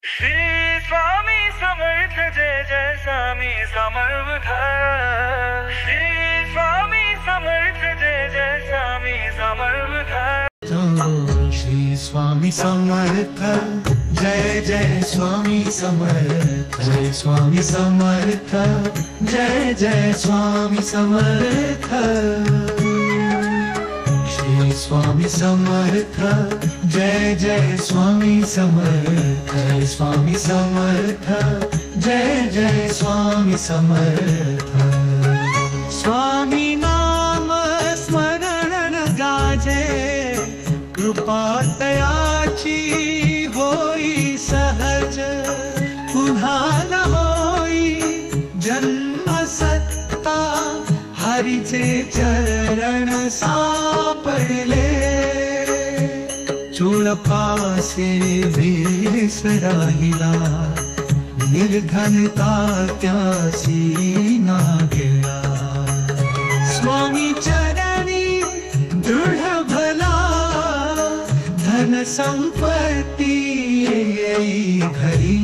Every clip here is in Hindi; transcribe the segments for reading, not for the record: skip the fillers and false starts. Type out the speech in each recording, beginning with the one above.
श्री स्वामी समर्थ जय जय स्वामी समर्थ। श्री स्वामी समर्थ जय जय स्वामी समर्थ। श्री स्वामी समर्थ जय जय स्वामी समर्थ। जय स्वामी समर्थ जय जय स्वामी समर्थ। श्री स्वामी समर्थ जय जय स्वामी समर्थ। जय स्वामी समर्थ जय जय स्वामी समर्थ। स्वामी नाम स्मरण गाजे कृपा तयाची होई सहज। पुन्हा न होई जन्म सत्ता हरीचे चरण सापडले। चूळपासे भेस राहिला निर्धनता त्यासी ना गेला। स्वामी चरणी दृढ भला धन संपत्ती येई घरी।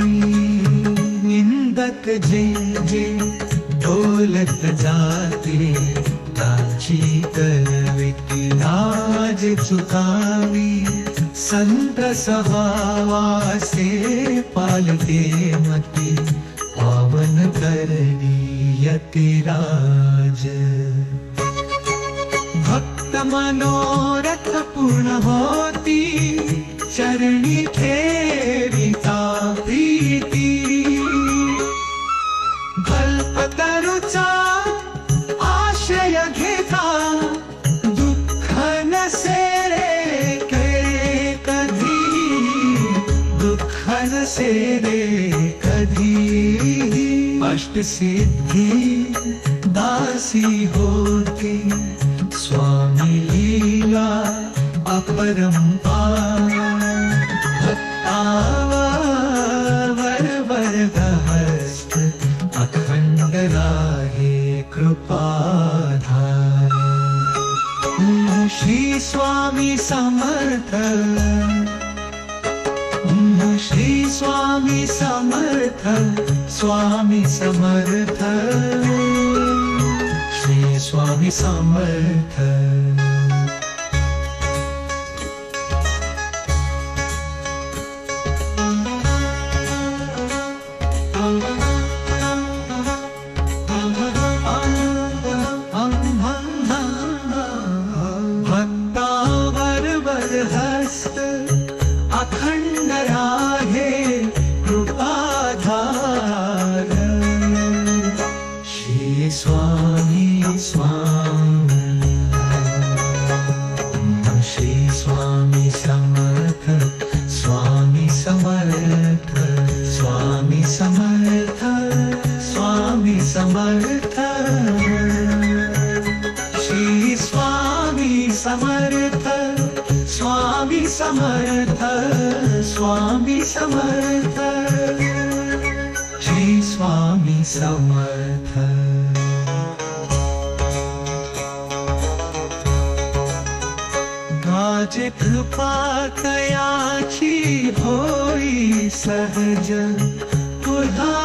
निंदक जे जे डोलत जाते ताची करविती लाज चुकावी। संत सहावासे पालते मती पावन करणी यतिराज। भक्त मनोरथ पूर्ण होती चरणी ठेविता प्रीती। कल्पतरुचा आश्रय घेता दुःख नसे रे कधी। दुःख नसे रे कधी। अष्टसिद्धी दासी होती स्वामी लीला अपरंपार। भक्तावर वरदहस्त अखंड राहे कृपाधार। श्री स्वामी समर्थ। श्री स्वामी समर्थ। स्वामी समर्थ। श्री स्वामी समर्थ। हस्त अखंड राहे कृपाधार। श्री स्वामी स्वामी। श्री स्वामी समर्थ। स्वामी समर्थ। स्वामी समर्थ। स्वामी समर्थ। श्री स्वामी समर्थ। स्वामी समर्थ। स्वामी समर्थ। श्री स्वामी समर्थ। गाजे कृपा तयाची होई सहज। पुन्हा